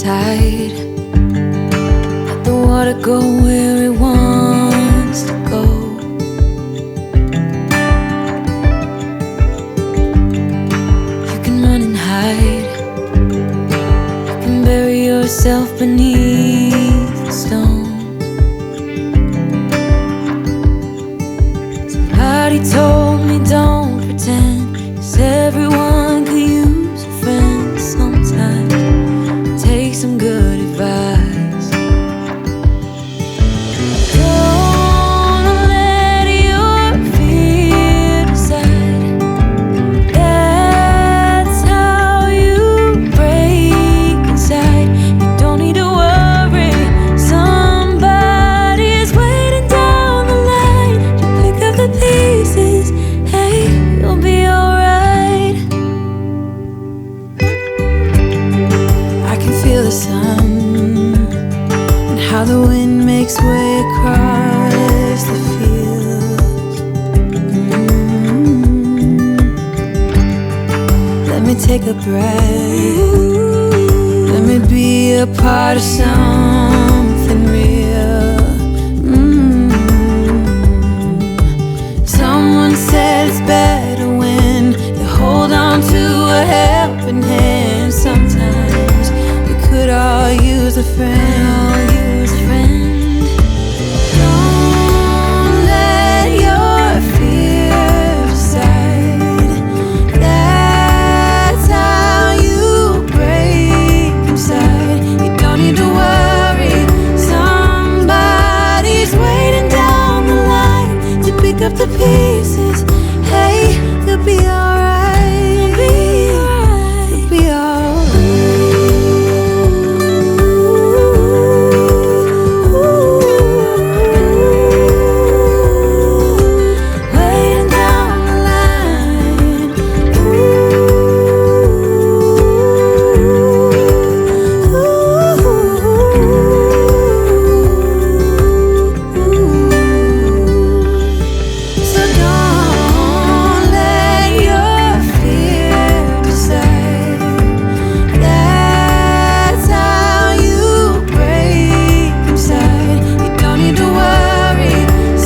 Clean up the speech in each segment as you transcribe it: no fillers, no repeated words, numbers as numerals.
tide. Let the water go where it wants to go. You can run and hide. You can bury yourself beneath the stones. Somebody told me don't pretend, 'cause everyone could use a friend sometimes. Take some good advice. Don't let your fear decide. That's how you break inside. You don't need to worry, somebody's waiting down the line to pick up the pieces. Hey, you'll be alright. I can feel the sun and how the wind makes way across the fields. Let me take a breath. Let me be a part of something real. Someone said it's better when you hold on to a helping hand. Sometimes we could all use a friend. Don't let your fear decide. That's how you break inside. You don't need to worry, somebody's waiting down the line to pick up the pieces. Hey, you'll be alright. You'll be alright. Waiting down the line. So don't let your fear decide. That's how you break inside. You don't need to worry,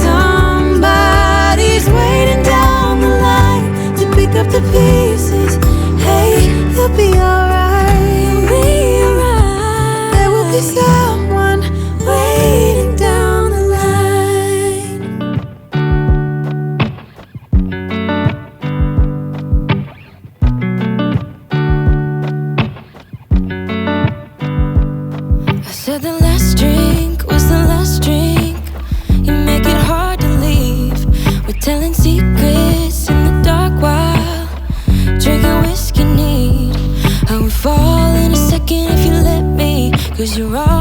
somebody's waiting down the line to pick up the pieces. Hey, you'll be alright. There will be someone waiting down the line. I said the last drink was the last drink. You make it hard to leave. We're telling secrets in the dark while drinking whiskey neat. I would fall in a second if you let me, 'cause you're all